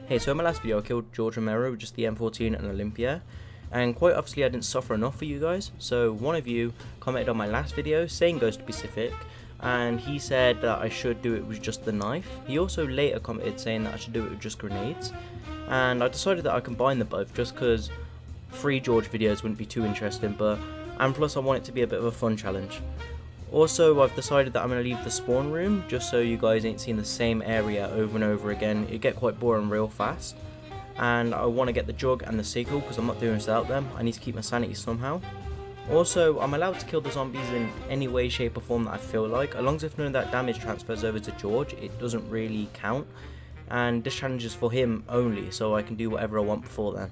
Hey, so in my last video I killed George Romero with just the M14 and Olympia, and quite obviously I didn't suffer enough for you guys, so one of you commented on my last video saying Ghost specific, and he said that I should do it with just the knife. He also later commented saying that I should do it with just grenades, and I decided that I combine the both just because 3 George videos wouldn't be too interesting, and plus I want it to be a bit of a fun challenge. Also, I've decided that I'm going to leave the spawn room just so you guys ain't seeing the same area over and over again. It'd get quite boring real fast. And I want to get the jug and the sickle because I'm not doing this without them. I need to keep my sanity somehow. Also, I'm allowed to kill the zombies in any way, shape or form that I feel like. As long as if none of that damage transfers over to George, it doesn't really count. And this challenge is for him only, so I can do whatever I want before then.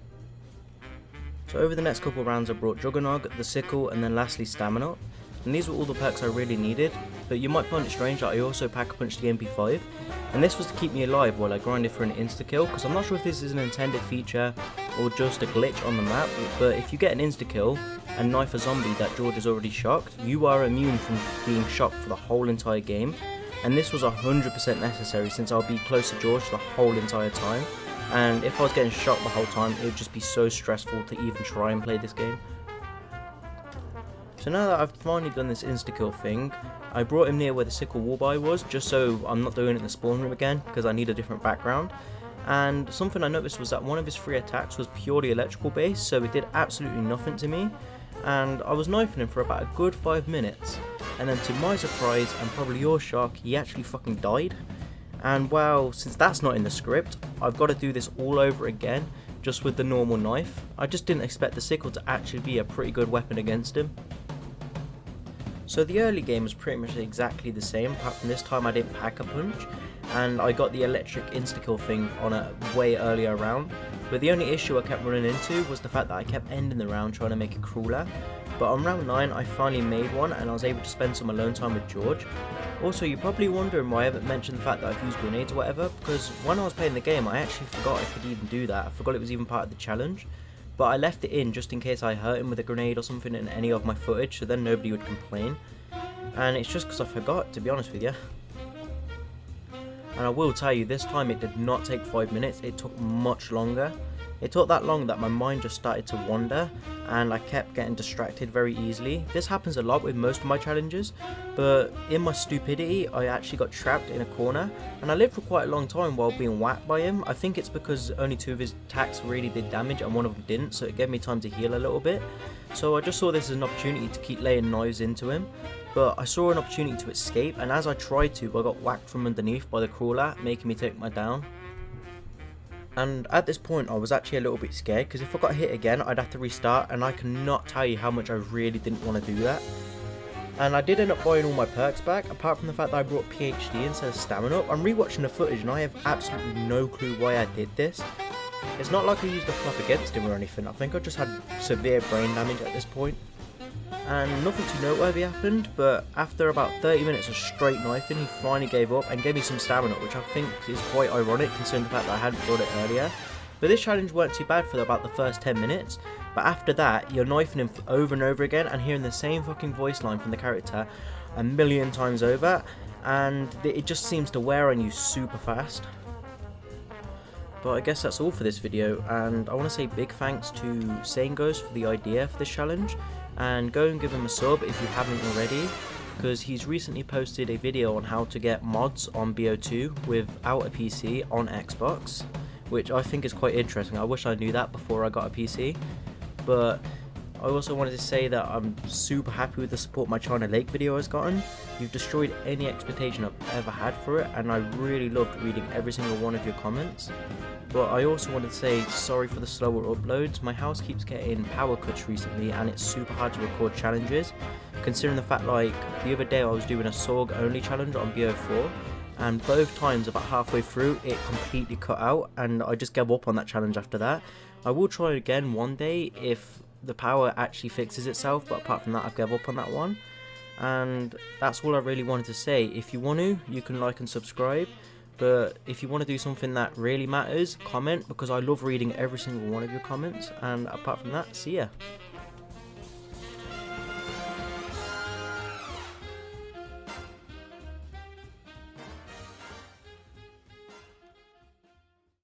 So over the next couple of rounds I brought Juggernog, the sickle and then lastly Stamina. And these were all the perks I really needed, but you might find it strange that I also pack-a-punched the MP5, and this was to keep me alive while I grinded for an insta-kill, because I'm not sure if this is an intended feature or just a glitch on the map, but if you get an insta-kill and knife a zombie that George is already shocked, you are immune from being shocked for the whole entire game, and this was 100% necessary since I'll be close to George the whole entire time, and if I was getting shot the whole time, it would just be so stressful to even try and play this game. So now that I've finally done this insta-kill thing, I brought him near where the sickle wallby was, just so I'm not doing it in the spawn room again, because I need a different background. And something I noticed was that one of his 3 attacks was purely electrical based, so it did absolutely nothing to me. And I was knifing him for about a good 5 minutes, and then to my surprise, and probably your shock, he actually fucking died. And well, since that's not in the script, I've got to do this all over again, just with the normal knife. I just didn't expect the sickle to actually be a pretty good weapon against him. So the early game was pretty much exactly the same, apart from this time I didn't pack a punch, and I got the electric insta-kill thing on a way earlier round, but the only issue I kept running into was the fact that I kept ending the round trying to make it crueler. But on round 9 I finally made one and I was able to spend some alone time with George. Also, you're probably wondering why I haven't mentioned the fact that I've used grenades or whatever, because when I was playing the game I actually forgot I could even do that. I forgot it was even part of the challenge. But I left it in just in case I hurt him with a grenade or something in any of my footage, so then nobody would complain. And it's just because I forgot, to be honest with you. And I will tell you, this time it did not take 5 minutes, it took much longer. It took that long that my mind just started to wander, and I kept getting distracted very easily. This happens a lot with most of my challenges, but in my stupidity I actually got trapped in a corner, and I lived for quite a long time while being whacked by him. I think it's because only 2 of his attacks really did damage and one of them didn't, so it gave me time to heal a little bit. So I just saw this as an opportunity to keep laying knives into him, but I saw an opportunity to escape, and as I tried to, I got whacked from underneath by the crawler, making me take my down. And at this point I was actually a little bit scared, because if I got hit again I'd have to restart, and I cannot tell you how much I really didn't want to do that. And I did end up buying all my perks back, apart from the fact that I brought PhD instead of Stamina. I'm rewatching the footage and I have absolutely no clue why I did this. It's not like I used a flop against him or anything, I think I just had severe brain damage at this point. And nothing too noteworthy happened, but after about 30 minutes of straight knifing, he finally gave up and gave me some stamina, which I think is quite ironic considering the fact that I hadn't brought it earlier. But this challenge weren't too bad for about the first 10 minutes, but after that, you're knifing him over and over again and hearing the same fucking voice line from the character a million times over, and it just seems to wear on you super fast. But I guess that's all for this video, and I want to say big thanks to Sane Ghost for the idea for this challenge, and go and give him a sub if you haven't already, because he's recently posted a video on how to get mods on BO2 without a PC on Xbox, which I think is quite interesting. I wish I knew that before I got a PC. But I also wanted to say that I'm super happy with the support my China Lake video has gotten. You've destroyed any expectation I've ever had for it, and I really loved reading every single one of your comments. But I also wanted to say sorry for the slower uploads. My house keeps getting power cuts recently and it's super hard to record challenges, considering the fact like the other day I was doing a SORG only challenge on BO4, and both times about halfway through it completely cut out and I just gave up on that challenge after that. I will try again one day if the power actually fixes itself, but apart from that I've given up on that one. And that's all I really wanted to say. If you want to, you can like and subscribe. But if you want to do something that really matters, comment, because I love reading every single one of your comments. And apart from that, see ya.